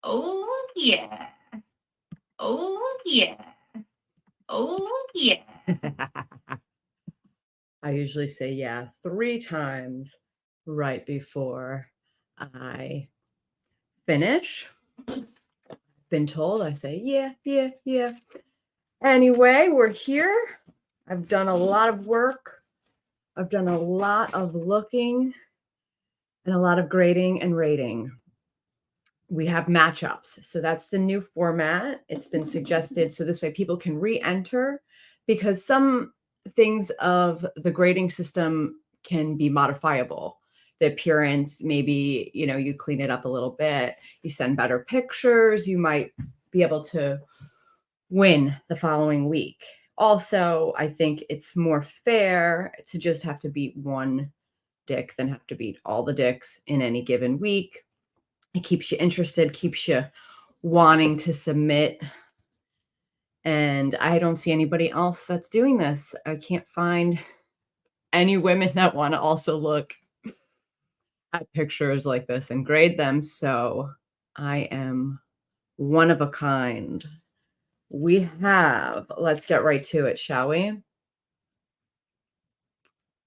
Oh, yeah. Oh, yeah. Oh, yeah. I usually say yeah 3 times right before I finish. Been told I say yeah, yeah, yeah. Anyway, we're here. I've done a lot of work. I've done a lot of looking and a lot of grading and rating. We have matchups. So that's the new format. It's been suggested so this way people can re-enter because some things of the grading system can be modifiable. The appearance, maybe, you clean it up a little bit, you send better pictures, you might be able to win the following week. Also, I think it's more fair to just have to beat one dick than have to beat all the dicks in any given week. It keeps you interested, keeps you wanting to submit. And I don't see anybody else that's doing this. I can't find any women that want to also look at pictures like this and grade them. So I am one of a kind. Let's get right to it, shall we?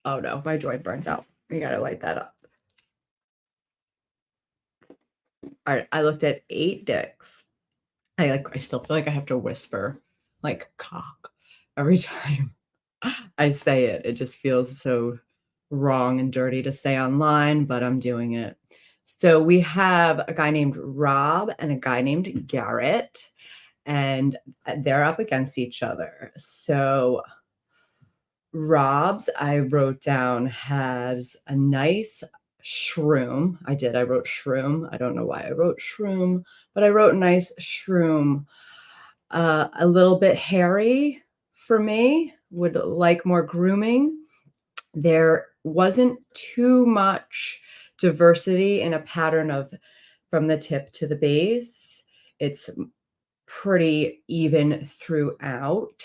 Oh no, my joint burnt out. We got to light that up. All right, I looked at 8 dicks. I still feel like I have to whisper like cock every time I say it. It just feels so wrong and dirty to say online, but I'm doing it. So we have a guy named Rob and a guy named Garret, and they're up against each other. So Rob's, I wrote down, has a nice shroom. I wrote shroom. I don't know why I wrote shroom, but I wrote nice shroom. A little bit hairy for me, would like more grooming. There wasn't too much diversity in a pattern of from the tip to the base. It's pretty even throughout.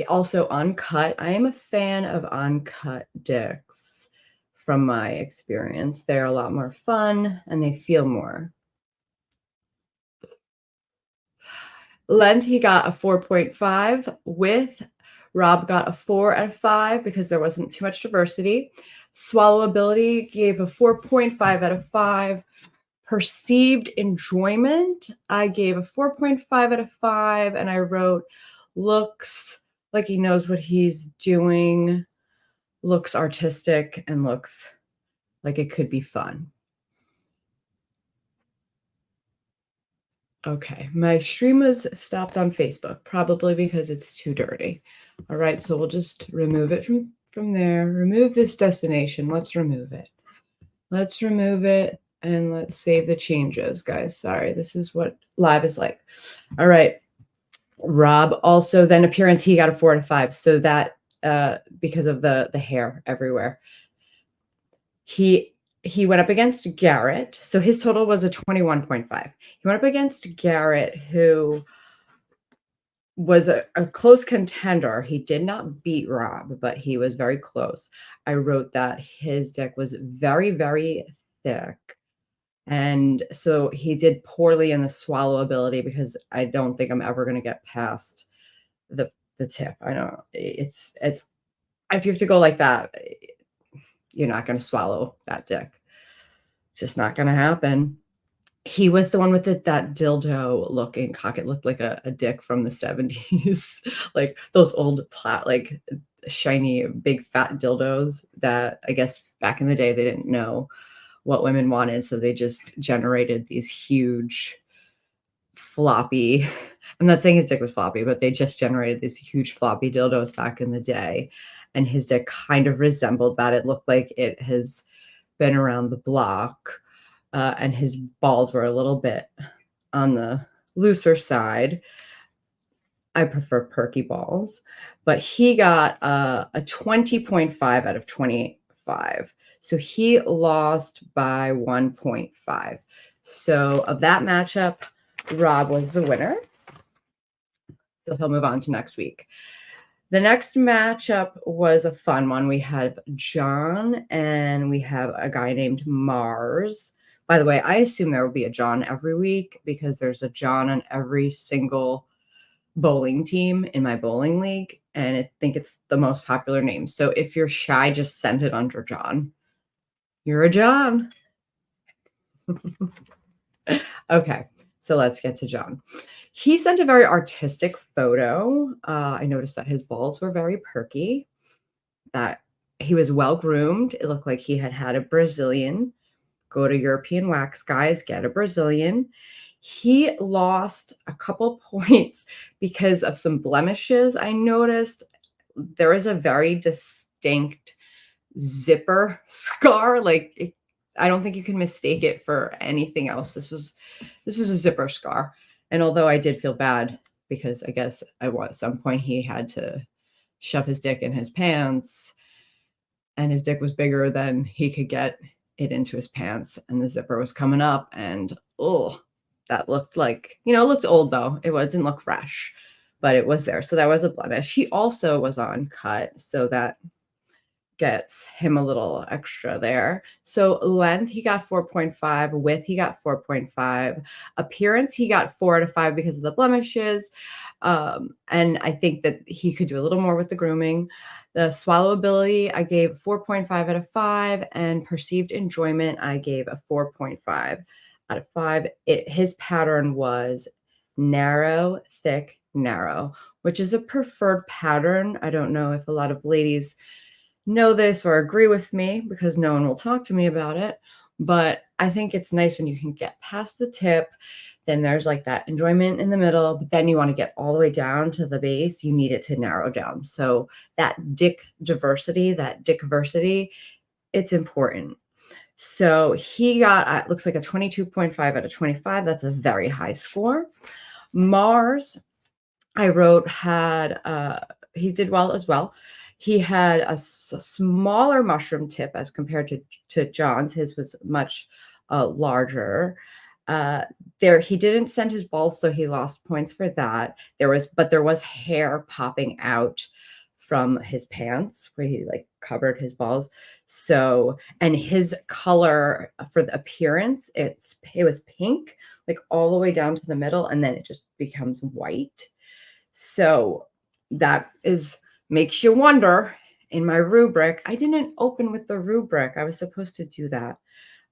Also uncut. I am a fan of uncut dicks from my experience. They're a lot more fun and they feel more. Length, he got a 4.5. Width, Rob got a 4 out of 5 because there wasn't too much diversity. Swallowability gave a 4.5 out of 5. Perceived enjoyment, I gave a 4.5 out of 5, and I wrote looks like he knows what he's doing, looks artistic, and looks like it could be fun. Okay, my stream was stopped on Facebook, probably because it's too dirty. All right, so we'll just remove it from there. Remove this destination. Let's remove it. Let's remove it and let's save the changes, guys. Sorry, this is what live is like. All right. Rob also then appearance, he got a 4 out of 5. So that because of the hair everywhere. He went up against Garret. So his total was a 21.5. He went up against Garret, who was a close contender. He did not beat Rob, but he was very close. I wrote that his dick was very, very thick. And so he did poorly in the swallowability because I don't think I'm ever going to get past the tip. I know it's if you have to go like that, you're not going to swallow that dick. It's just not going to happen. He was the one with that dildo looking cock. It looked like a dick from the 70s, like those old like shiny, big fat dildos that I guess back in the day they didn't know what women wanted. So they just generated these huge floppy, I'm not saying his dick was floppy, but they just generated these huge floppy dildos back in the day. And his dick kind of resembled that. It looked like it has been around the block. And his balls were a little bit on the looser side. I prefer perky balls, but he got a 20.5 out of 25. So he lost by 1.5. So of that matchup, Rob was the winner. So he'll move on to next week. The next matchup was a fun one. We have John and we have a guy named Mars By the way, I assume there will be a John every week because there's a John on every single bowling team in my bowling league, and I think it's the most popular name. So if you're shy, just send it under John. You're a John. Okay, so let's get to John. He sent a very artistic photo. I noticed that his balls were very perky, that he was well groomed. It looked like he had a Brazilian. Go to European Wax, guys, get a Brazilian. He lost a couple points because of some blemishes. I noticed there is a very distinct zipper scar. Like, I don't think you can mistake it for anything else. This was a zipper scar. And although I did feel bad because I guess at some point he had to shove his dick in his pants, and his dick was bigger than he could get it into his pants, and the zipper was coming up, and that looked like, it looked old though. It didn't look fresh, but it was there. So that was a blemish. He also was on cut, so that gets him a little extra there. So length, he got 4.5. Width, he got 4.5. Appearance, he got 4 out of 5 because of the blemishes. And I think that he could do a little more with the grooming. The swallowability, I gave 4.5 out of 5. And perceived enjoyment, I gave a 4.5 out of 5. His pattern was narrow, thick, narrow, which is a preferred pattern. I don't know if a lot of ladies know this or agree with me because no one will talk to me about it, but I think it's nice when you can get past the tip. Then there's like that enjoyment in the middle, but then you want to get all the way down to the base. You need it to narrow down. So that dick diversity, it's important. So he got, it looks like a 22.5 out of 25. That's a very high score. Mars, I wrote, he did well as well. He had a smaller mushroom tip as compared to John's. His was much larger. He didn't send his balls, so he lost points for that. There was hair popping out from his pants where he like covered his balls. So, and his color for the appearance, it was pink, like all the way down to the middle, and then it just becomes white. So that makes you wonder. In my rubric, I didn't open with the rubric. I was supposed to do that.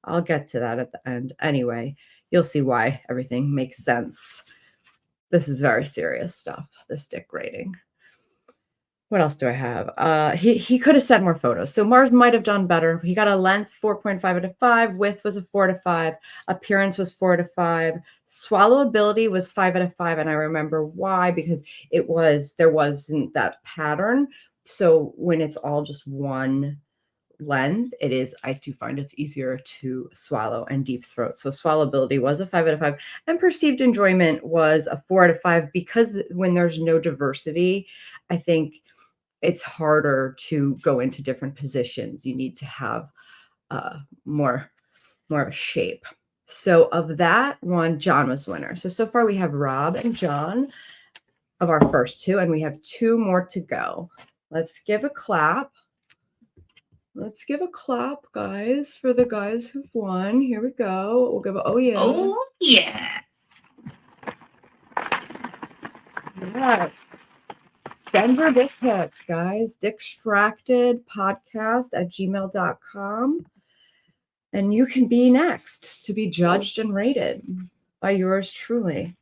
I'll get to that at the end. Anyway, you'll see why everything makes sense. This is very serious stuff, this dick rating. What else do I have? He could have sent more photos. So Mars might have done better. He got a length 4.5 out of 5. Width was a 4 out of 5. Appearance was 4 out of 5. Swallowability was 5 out of 5. And I remember why, because there wasn't that pattern. So when it's all just one length, I do find it's easier to swallow and deep throat. So swallowability was a 5 out of 5. And perceived enjoyment was a 4 out of 5 because when there's no diversity, I think it's harder to go into different positions. You need to have more shape. So of that one, John was winner. So far we have Rob and John of our first two, and we have 2 more to go. Let's give a clap. Let's give a clap, guys, for the guys who've won. Here we go. We'll give oh yeah. Oh yeah. Yes. Denver dick pics, guys. Dickstracted Podcast at gmail.com. And you can be next to be judged and rated by yours truly.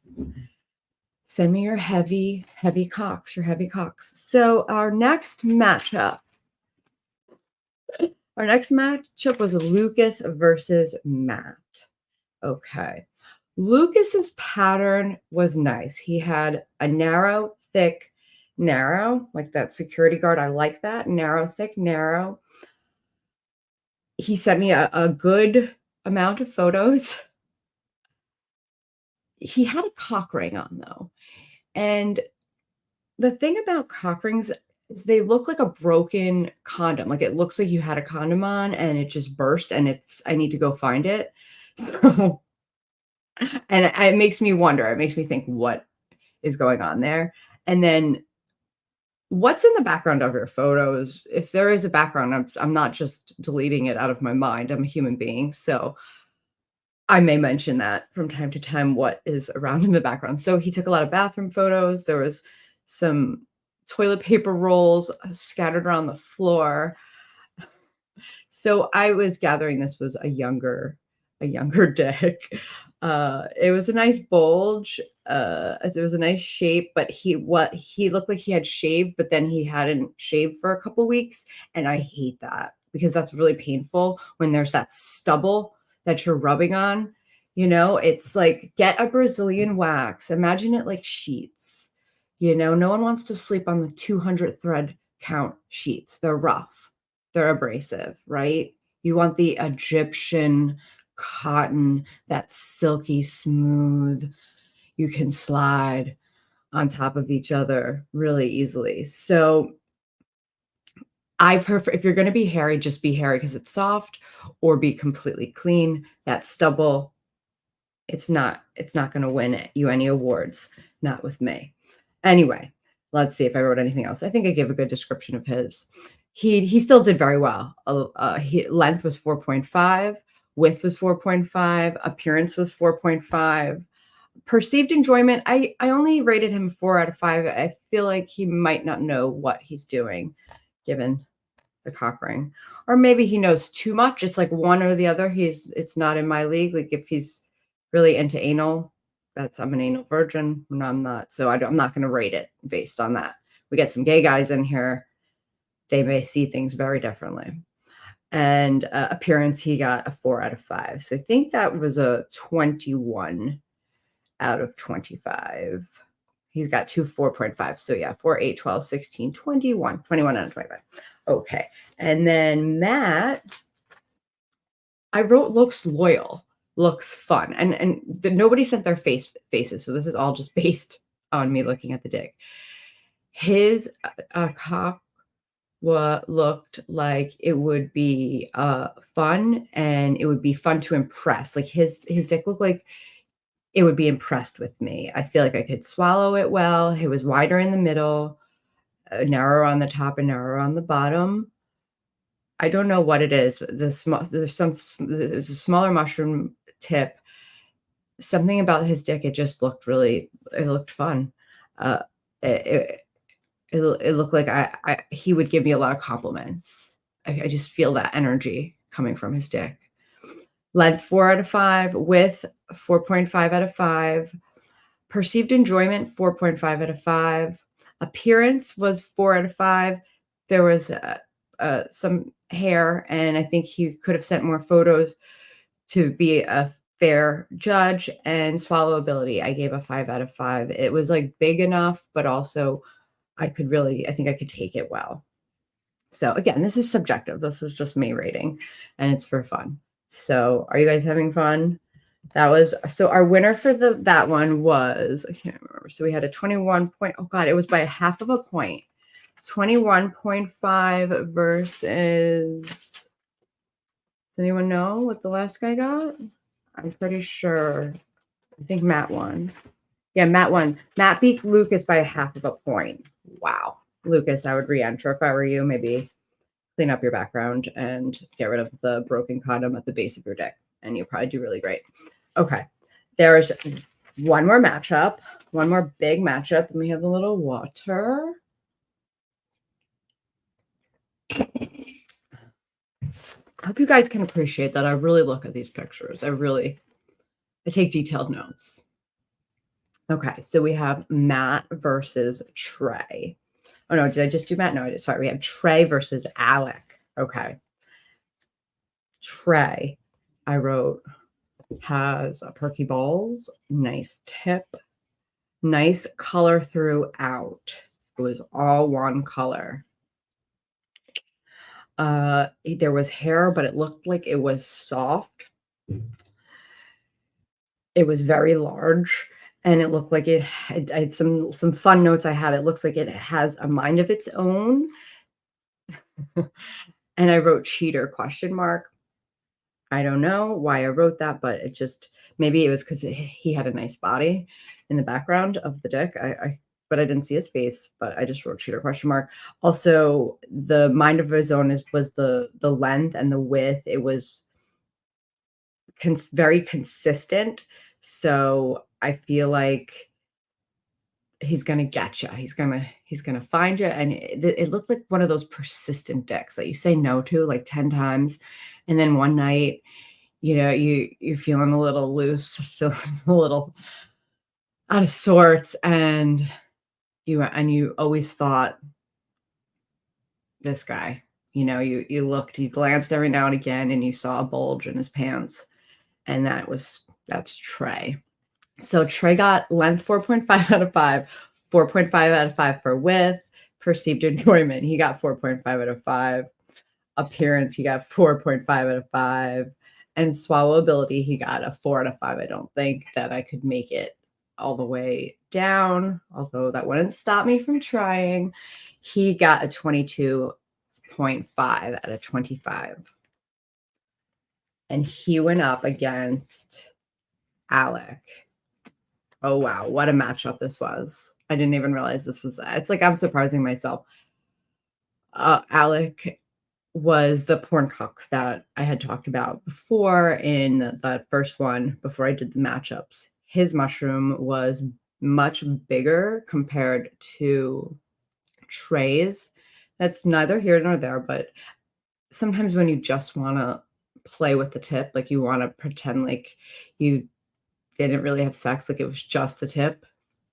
Send me your heavy cocks, So our next matchup was Lucas versus Matt. Okay. Lucas's pattern was nice. He had a narrow, thick, narrow, like that security guard. I like that. Narrow, thick, narrow. He sent me a good amount of photos. He had a cock ring on though. And the thing about cock rings is they look like a broken condom. Like it looks like you had a condom on and it just burst and I need to go find it. So, and it makes me wonder. It makes me think what is going on there. And then what's in the background of your photos? If there is a background, I'm not just deleting it out of my mind. I'm a human being. So I may mention that from time to time, what is around in the background. So he took a lot of bathroom photos. There was some toilet paper rolls scattered around the floor. So I was gathering this was a younger Dick. It was a nice bulge. It was a nice shape, but he looked like he had shaved, but then he hadn't shaved for a couple weeks, and I hate that because that's really painful when there's that stubble that you're rubbing on. It's like get a Brazilian wax. Imagine it like sheets. No one wants to sleep on the 200 thread count sheets. They're rough. They're abrasive, right? You want the Egyptian cotton that's silky smooth. You can slide on top of each other really easily. So I prefer, if you're going to be hairy, just be hairy because it's soft, or be completely clean. That stubble, it's not going to win you any awards. Not with me. Anyway, let's see if I wrote anything else. I think I gave a good description of his. He still did very well. Length was 4.5, width was 4.5, appearance was 4.5. Perceived enjoyment, I only rated him 4 out of 5. I feel like he might not know what he's doing, given the cock ring. Or maybe he knows too much. It's like one or the other. It's not in my league. Like if he's really into anal, I'm an anal virgin. No, I'm not. So I'm not going to rate it based on that. We get some gay guys in here. They may see things very differently. And appearance, he got a 4 out of 5. So I think that was a 21 out of 25. He's got two 4.5. So yeah, 4, 8, 12, 16, 21. 21 out of 25. Okay. And then Matt, I wrote looks loyal, looks fun. And nobody sent their faces. So this is all just based on me looking at the dick. His cock looked like it would be fun, and it would be fun to impress. Like his dick looked like it would be impressed with me. I feel like I could swallow it well. It was wider in the middle, narrower on the top and narrower on the bottom. I don't know what it is. There's a smaller mushroom tip. Something about his dick, it looked fun. It looked like he would give me a lot of compliments. I just feel that energy coming from his dick. Length 4 out of 5, width 4.5 out of 5, perceived enjoyment 4.5 out of 5, appearance was 4 out of 5. There was some hair, and I think he could have sent more photos to be a fair judge. And swallowability, I gave a 5 out of 5. It was like big enough, but also I think I could take it well. So again, this is subjective. This is just me rating, and it's for fun. So are you guys having fun? So our winner for that one was, I can't remember. So we had a 21 point. Oh God, it was by a half of a point. 21.5 versus, does anyone know what the last guy got? I'm pretty sure. I think Matt won. Yeah, Matt won. Matt beat Lucas by a half of a point. Wow. Lucas, I would re-enter if I were you. Maybe clean up your background and get rid of the broken condom at the base of your dick, and you'll probably do really great. Okay. There's one more matchup, one more big matchup, and we have a little water. I hope you guys can appreciate that I really look at these pictures. I take detailed notes. Okay, so we have Matt versus Trei. Oh no, did I just do Matt? No, I did. Sorry, we have Trei versus Alec. Okay. Trei, I wrote, has perky balls, nice tip, nice color throughout. It was all one color. There was hair, but it looked like it was soft. It was very large, and it looked like I had some fun notes I had. It looks like it has a mind of its own. And I wrote cheater ? I don't know why I wrote that, but it just, maybe it was because he had a nice body in the background of the dick. But I didn't see his face, but I just wrote cheater ? Also, the mind of his own was the length and the width. It was very consistent. So I feel like he's gonna get you. He's gonna find you, and it looked like one of those persistent dicks that you say no to like 10 times, and then one night, you're feeling a little loose, feeling a little out of sorts, and you always thought this guy. You glanced every now and again, and you saw a bulge in his pants, and that's Trei. So Trei got length 4.5 out of 5, 4.5 out of 5 for width, perceived enjoyment. He got 4.5 out of 5. Appearance, he got 4.5 out of 5. And swallowability, he got a 4 out of 5. I don't think that I could make it all the way down, although that wouldn't stop me from trying. He got a 22.5 out of 25. And he went up against Alec. Oh, wow. What a matchup this was. I didn't even realize this was that. It's like I'm surprising myself. Alec was the porn cock that I had talked about before in the first one, before I did the matchups. His mushroom was much bigger compared to Trei's. That's neither here nor there, but sometimes when you just want to play with the tip, like you want to pretend like you didn't really have sex, like it was just the tip,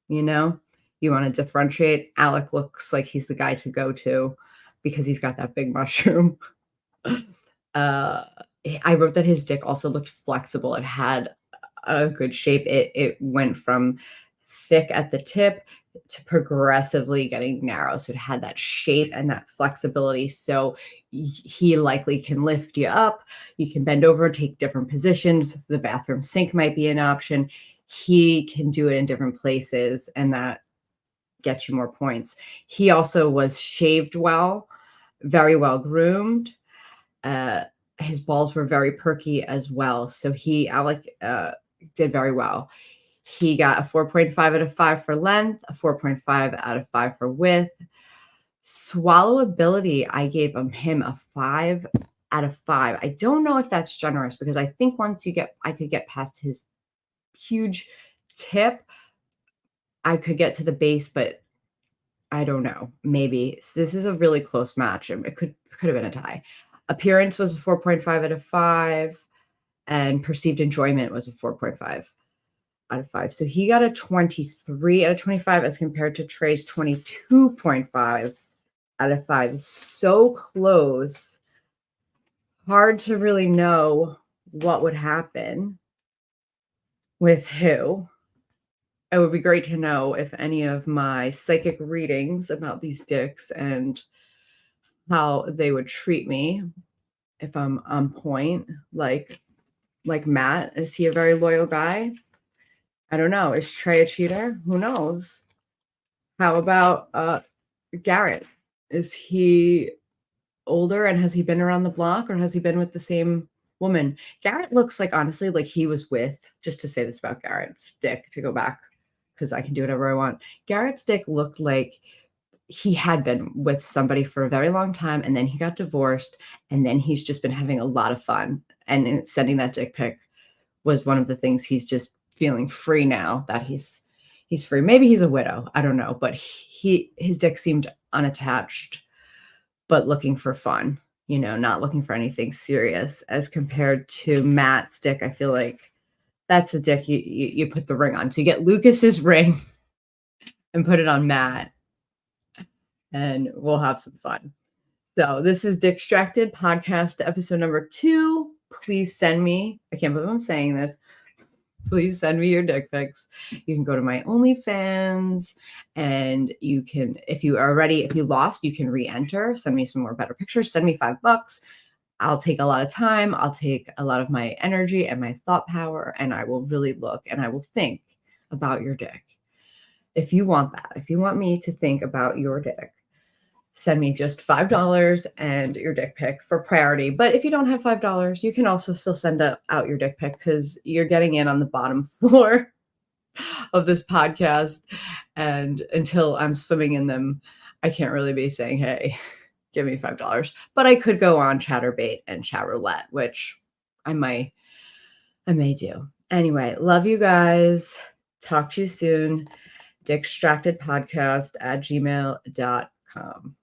you want to differentiate. Alec looks like he's the guy to go to because he's got that big mushroom. I wrote that his dick also looked flexible. It had a good shape. It went from thick at the tip to progressively getting narrow. So it had that shape and that flexibility. So he likely can lift you up. You can bend over, take different positions. The bathroom sink might be an option. He can do it in different places, and that gets you more points. He also was shaved well, very well groomed. His balls were very perky as well. So Alec did very well. He got a 4.5 out of 5 for length, a 4.5 out of 5 for width. Swallowability, I gave him a 5 out of 5. I don't know if that's generous because I think once I could get past his huge tip, I could get to the base, but I don't know. Maybe. So this is a really close match. It could have been a tie. Appearance was a 4.5 out of 5, and perceived enjoyment was a 4.5 out of 5. So he got a 23 out of 25 as compared to Trei's 22.5 out of 5. So close. Hard to really know what would happen with who. It would be great to know if any of my psychic readings about these dicks and how they would treat me, if I'm on point, like Matt. Is he a very loyal guy? I don't know. Is Trei a cheater? Who knows? How about Garret? Is he older, and has he been around the block, or has he been with the same woman? Garret looks like, honestly, like he was with, just to say this about Garret's dick, to go back, because I can do whatever I want. Garret's dick looked like he had been with somebody for a very long time, and then he got divorced, and then he's just been having a lot of fun. And sending that dick pic was one of the things. He's just feeling free now that he's free. Maybe he's a widow. I don't know. But his dick seemed unattached, but looking for fun, not looking for anything serious, as compared to Matt's dick. I feel like that's a dick you put the ring on. So you get Lucas's ring and put it on Matt, and we'll have some fun. So this is Dickstracted Podcast, episode number 2. Please send me, I can't believe I'm saying this, please send me your dick pics. You can go to my OnlyFans, and you can, if you lost, you can re-enter. Send me some more better pictures. Send me $5. I'll take a lot of time. I'll take a lot of my energy and my thought power, and I will really look and I will think about your dick. If you want that, if you want me to think about your dick, send me just $5 and your dick pic for priority. But if you don't have $5, you can also still send out your dick pic, because you're getting in on the bottom floor of this podcast. And until I'm swimming in them, I can't really be saying, hey, give me $5. But I could go on Chatterbait and Chat Roulette, which I might I may do. Anyway, love you guys. Talk to you soon. Dickstracted Podcast at gmail.com.